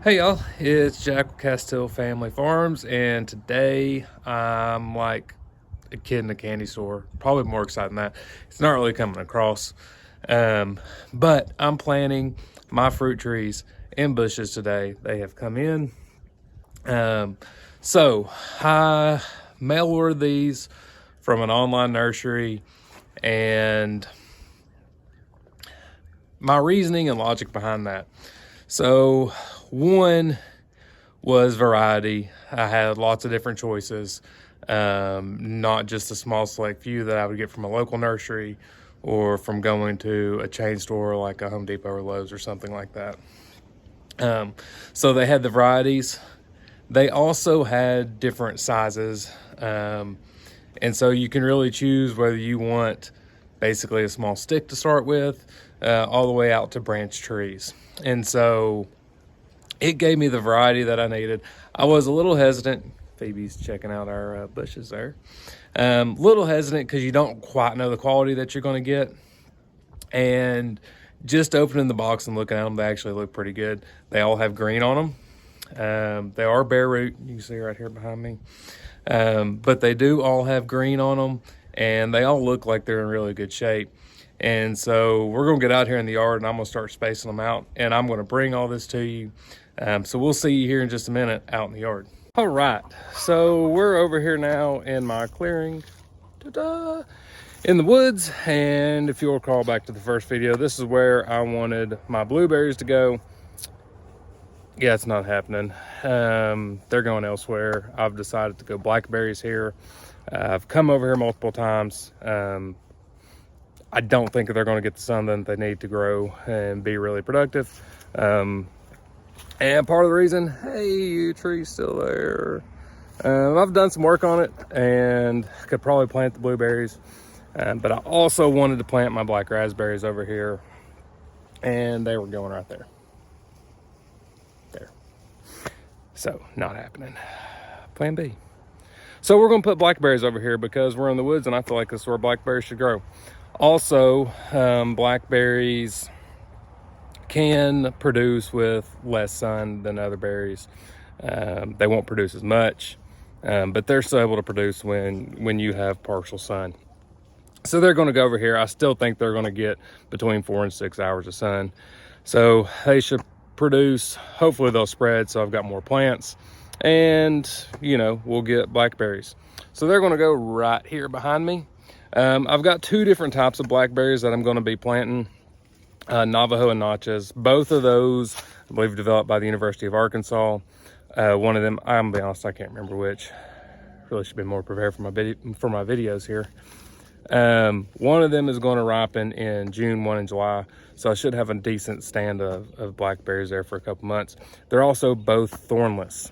Hey y'all, it's Jack with Castile Family Farms, and today I'm like a kid in a candy store. Probably more excited than that. It's not really coming across, but I'm planting my fruit trees in bushes today. They have come in. Um, so I mail ordered these from an online nursery, and my reasoning and logic behind that. So one was variety. I had lots of different choices, not just a small select few that I would get from a local nursery or from going to a chain store like a Home Depot or Lowe's or something like that. So they had the varieties. They also had different sizes. And so you can really choose whether you want basically a small stick to start with, all the way out to branch trees. And so it gave me the variety that I needed. I was a little hesitant. Phoebe's checking out our bushes there. Little hesitant because you don't quite know the quality that you're going to get. And just opening the box and looking at them, they actually look pretty good. They all have green on them. They are bare root. You can see right here behind me. But they do all have green on them, and they all look like they're in really good shape. And so we're going to get out here in the yard, and I'm going to start spacing them out, and I'm going to bring all this to you. So we'll see you here in just a minute out in the yard. All right, so we're over here now in my clearing. Ta-da! In the woods, and if you'll recall back to the first video, this is where I wanted my blueberries to go. Yeah, it's not happening. They're going elsewhere. I've decided to go blackberries here. I've come over here multiple times. I don't think they're going to get the sun that they need to grow and be really productive. And part of the reason, hey, your tree's still there. I've done some work on it and could probably plant the blueberries. But I also wanted to plant my black raspberries over here, and they were going right there. There. So, not happening. Plan B. So we're going to put blackberries over here because we're in the woods, and I feel like this is where blackberries should grow. Also, blackberries can produce with less sun than other berries. They won't produce as much, but they're still able to produce when you have partial sun. So they're going to go over here. I still think they're going to get between 4 and 6 hours of sun. So they should produce. Hopefully they'll spread so I've got more plants, and we'll get blackberries. So they're going to go right here behind me. I've got two different types of blackberries that I'm going to be planting, Navajo and Natchez. Both of those, I believe, developed by the University of Arkansas. One of them, I'm gonna be honest, I can't remember which. Really should be more prepared for my videos here. One of them is going to ripen in June, one in July, so I should have a decent stand of blackberries there for a couple months. They're also both thornless,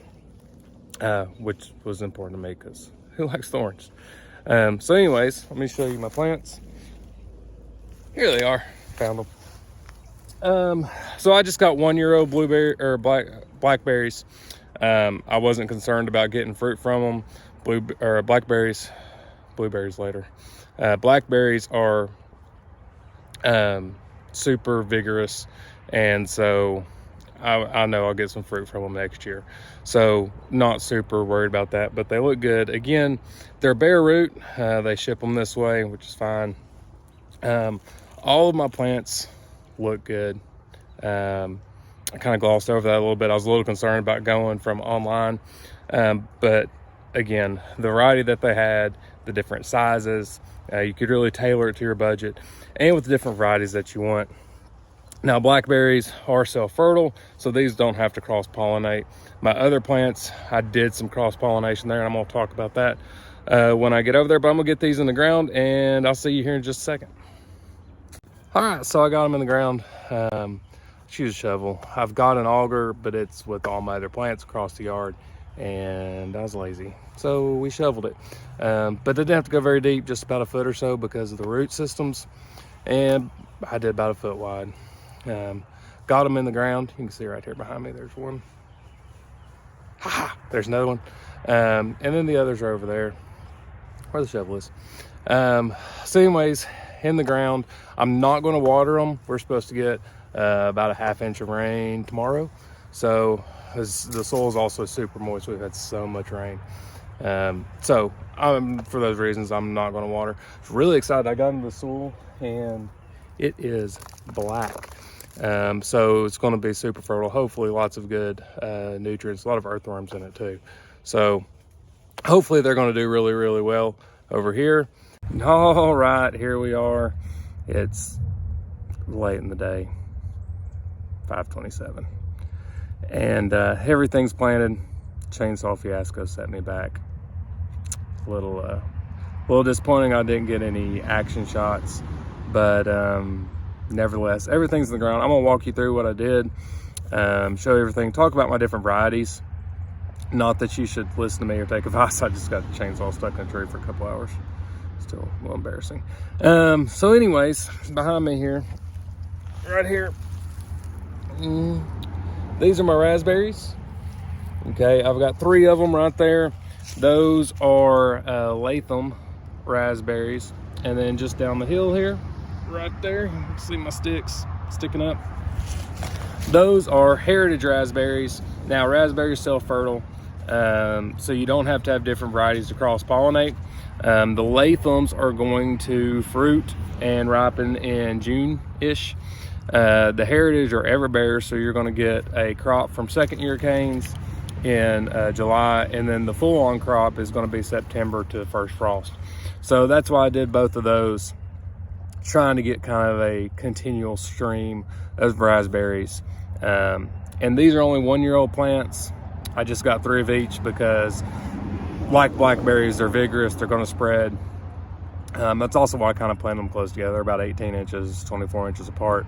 which was important to me because who likes thorns? So anyways, let me show you my plants. Here they are. Found them. So I just got 1-year-old blueberry or blackberries. I wasn't concerned about getting fruit from them. Blueberries later. Blackberries are super vigorous, and so I know I'll get some fruit from them next year. So not super worried about that, but they look good. Again, they're bare root. They ship them this way, which is fine. All of my plants look good. I kind of glossed over that a little bit. I was a little concerned about going from online, but again, the variety that they had, the different sizes, you could really tailor it to your budget and with the different varieties that you want. Now, blackberries are self-fertile, so these don't have to cross-pollinate. My other plants, I did some cross-pollination there, and I'm going to talk about that when I get over there, but I'm going to get these in the ground, and I'll see you here in just a second. All right, so I got them in the ground. Use a shovel. I've got an auger, but it's with all my other plants across the yard, and I was lazy, so we shoveled it. But they didn't have to go very deep, just about a foot or so because of the root systems, and I did about a foot wide. Got them in the ground. You can see right here behind me, there's one. There's another one. And then the others are over there where the shovel is. So anyways, in the ground, I'm not going to water them. We're supposed to get about a 1/2 inch of rain tomorrow, so The soil is also super moist. We've had so much rain. For those reasons, I'm not going to water. I was really excited. I got into the soil and it is black. So it's going to be super fertile. Hopefully lots of good nutrients, a lot of earthworms in it too. So hopefully they're going to do really, really well over here. All right, here we are. It's late in the day, 5:27. And everything's planted. Chainsaw fiasco set me back. A little disappointing I didn't get any action shots, but nevertheless, everything's in the ground. I'm gonna walk you through what I did, show you everything, talk about my different varieties. Not that you should listen to me or take advice. I just got the chainsaw stuck in a tree for a couple hours. Still a little embarrassing. So anyways, behind me here, right here, these are my raspberries. Okay, I've got 3 of them right there. Those are Latham raspberries. And then just down the hill here, right there, you can see my sticks sticking up. Those are Heritage raspberries. Now, raspberries self-fertile, so you don't have to have different varieties to cross-pollinate. The Lathams are going to fruit and ripen in June-ish. The Heritage are everbearers, so you're going to get a crop from second-year canes in July, and then the full-on crop is going to be September to first frost. So that's why I did both of those, trying to get kind of a continual stream of raspberries. And these are only 1-year-old plants. I just got 3 of each because, like blackberries, they're vigorous, they're going to spread. That's also why I kind of plant them close together, about 18 inches, 24 inches apart.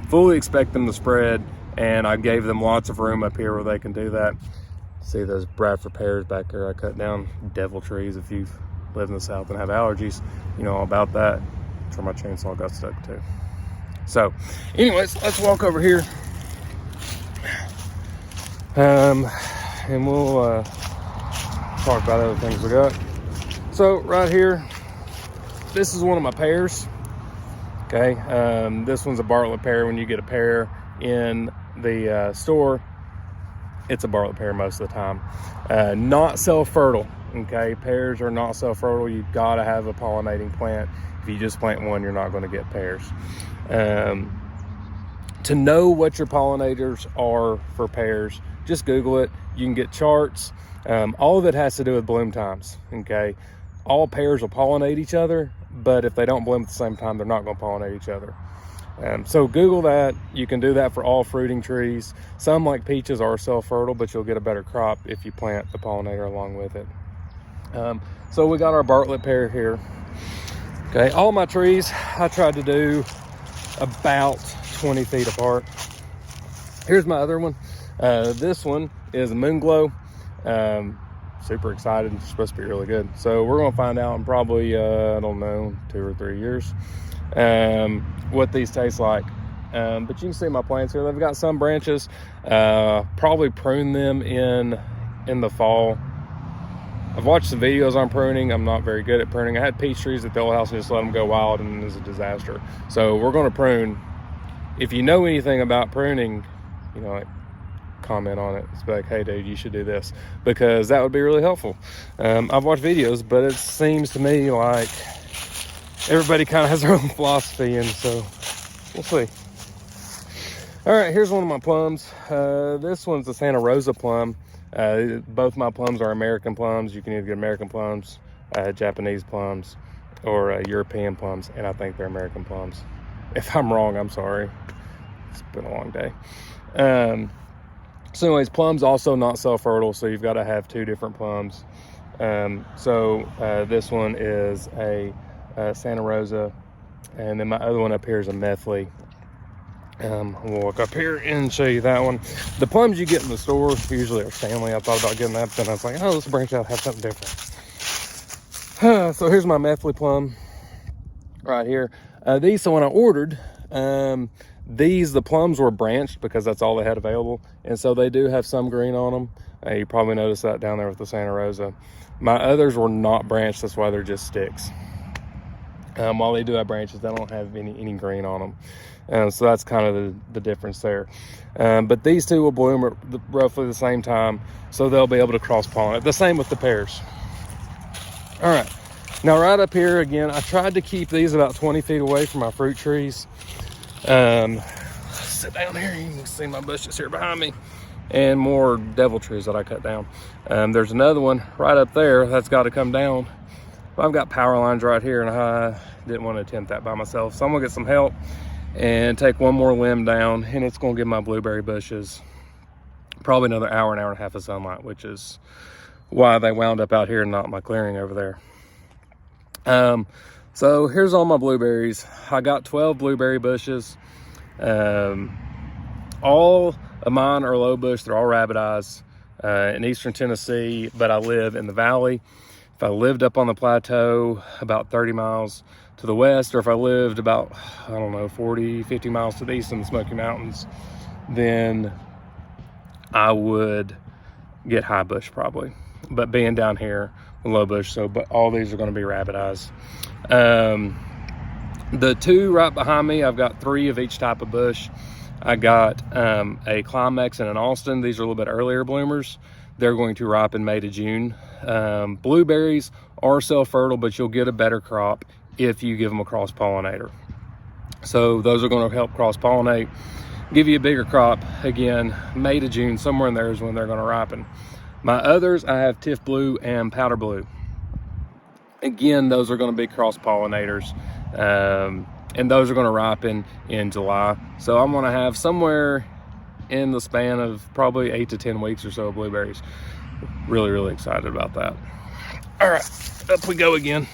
Fully expect them to spread, and I gave them lots of room up here where they can do that. See those Bradford pears back there I cut down? Devil trees. If you live in the South and have allergies, you know all about that. That's where my chainsaw got stuck too. So anyways, let's walk over here. And we'll talk about other things we got. So right here, this is one of my pears. Okay, this one's a Bartlett pear. When you get a pear in the store, it's a Bartlett pear most of the time. Not self-fertile. Okay, pears are not self-fertile. You've got to have a pollinating plant. If you just plant one, you're not going to get pears. To know what your pollinators are for pears, just Google it. You can get charts. All of it has to do with bloom times. Okay, all pears will pollinate each other, but if they don't bloom at the same time, they're not going to pollinate each other. So Google that. You can do that for all fruiting trees. Some, like peaches, are self-fertile, but you'll get a better crop if you plant the pollinator along with it. So we got our Bartlett pear here. Okay, all my trees I tried to do about 20 feet apart. Here's my other one. This one is a Moonglow. Super excited. It's supposed to be really good. So we're going to find out in probably, I don't know, 2 or 3 years, what these taste like. But you can see my plants here. They've got some branches. Probably prune them in the fall. I've watched some videos on pruning. I'm not very good at pruning. I had peach trees at the old house and just let them go wild, and it was a disaster. So we're going to prune. If you know anything about pruning, you know, like, comment on it. It's like, hey dude, you should do this, because that would be really helpful. I've watched videos, but it seems to me like everybody kind of has their own philosophy, and so we'll see. All right, here's one of my plums. This one's a Santa Rosa plum. Both my plums are American plums. You can either get American plums, Japanese plums, or European plums, and I think they're American plums. If I'm wrong, I'm sorry. It's been a long day. So anyways, plums also not self-fertile, so you've got to have 2 different plums. This one is a Santa Rosa, and then my other one up here is a Methley. We'll walk up here and show you that one. The plums you get in the store usually are Stanley. I thought about getting that, but then I was like, oh, let's branch out, have something different. So here's my Methley plum right here. So when I ordered, the plums were branched because that's all they had available, and so they do have some green on them. You probably noticed that down there with the Santa Rosa. My others were not branched, that's why they're just sticks. While they do have branches, they don't have any green on them. So that's kind of the difference there. But these two will bloom at roughly the same time, so they'll be able to cross-pollinate. The same with the pears. All right, now right up here, again, I tried to keep these about 20 feet away from my fruit trees. Sit down here, you can see my bushes here behind me, and more devil trees that I cut down. There's another one right up there that's got to come down. I've got power lines right here, and I didn't want to attempt that by myself. So I'm gonna get some help and take one more limb down, and it's gonna give my blueberry bushes probably another hour and a half of sunlight, which is why they wound up out here and not my clearing over there. So here's all my blueberries. I got 12 blueberry bushes. All of mine are low bush. They're all rabbit eyes in eastern Tennessee, but I live in the valley. If I lived up on the plateau about 30 miles to the west, or if I lived about, I don't know, 40, 50 miles to the east in the Smoky Mountains, then I would get high bush probably. But being down here, low bush, but all these are gonna be rabbit eyes. The two right behind me, I've got 3 of each type of bush. I got a Climax and an Austin. These are a little bit earlier bloomers. They're going to ripen May to June. Blueberries are self-fertile, but you'll get a better crop if you give them a cross-pollinator. So those are going to help cross-pollinate, give you a bigger crop. Again, May to June, somewhere in there is when they're going to ripen. My others, I have Tiff Blue and Powder Blue. Again, those are going to be cross-pollinators. And those are going to ripen in July. So I'm going to have somewhere in the span of probably 8 to 10 weeks or so of blueberries. Really, really excited about that. All right, up we go again.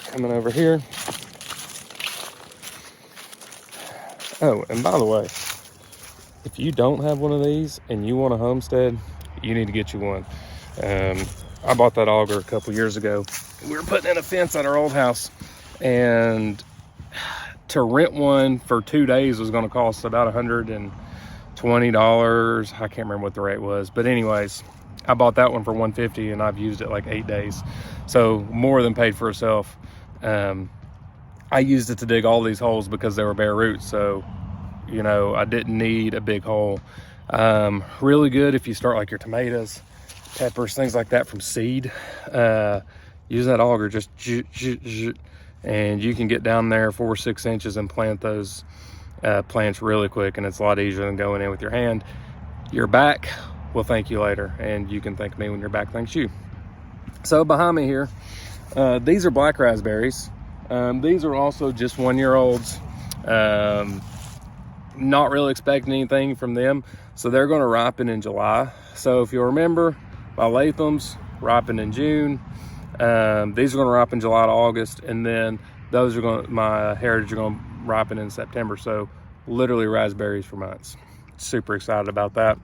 Coming over here. Oh, and by the way, if you don't have one of these and you want a homestead, you need to get you one. I bought that auger a couple years ago. We were putting in a fence at our old house, and to rent one for 2 days was going to cost about $120. I can't remember what the rate was, but anyways, I bought that one for $150, and I've used it like 8 days, so more than paid for itself. I used it to dig all these holes because they were bare roots, so you know, I didn't need a big hole. Really good if you start like your tomatoes, peppers, things like that from seed. Use that auger, just and you can get down there 4 or 6 inches and plant those plants really quick, and it's a lot easier than going in with your hand. Your back will thank you later, and you can thank me when your back thanks you. So behind me here, these are black raspberries. These are also just 1-year-olds. Not really expecting anything from them, so they're going to ripen in July. So if you'll remember, my Latham's ripen in June. These are going to ripen July to August, and then those are going to, my Heritage are going to ripen in September. So literally raspberries for months. Super excited about that.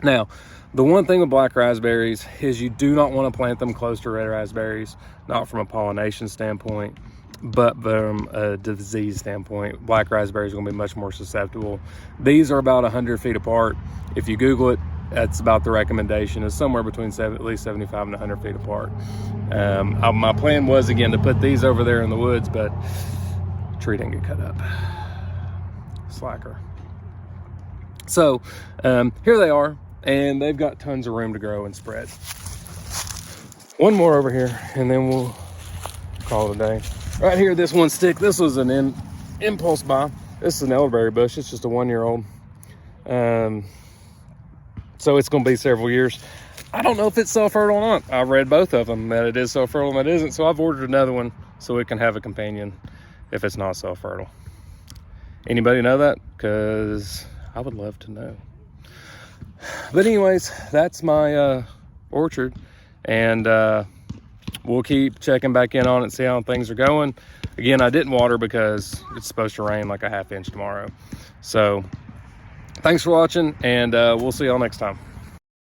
Now, the one thing with black raspberries is you do not want to plant them close to red raspberries, not from a pollination standpoint, but from a disease standpoint. Black raspberries are going to be much more susceptible. These are about 100 feet apart. If you Google it, that's about the recommendation, is somewhere between at least 75 and 100 feet apart. My plan was, again, to put these over there in the woods, but the tree didn't get cut up. Slacker. So here they are, and they've got tons of room to grow and spread. One more over here, and then we'll call it a day. Right here, this one stick, this was an impulse buy. This is an elderberry bush. It's just a 1-year-old. So it's going to be several years. I don't know if it's self-fertile or not. I've read both of them, that it is self-fertile and it isn't. So I've ordered another one so it can have a companion if it's not self-fertile. Anybody know that? Because I would love to know. But anyways, that's my orchard. And we'll keep checking back in on it and see how things are going. Again, I didn't water because it's supposed to rain like a 1/2 inch tomorrow. So thanks for watching, and we'll see y'all next time.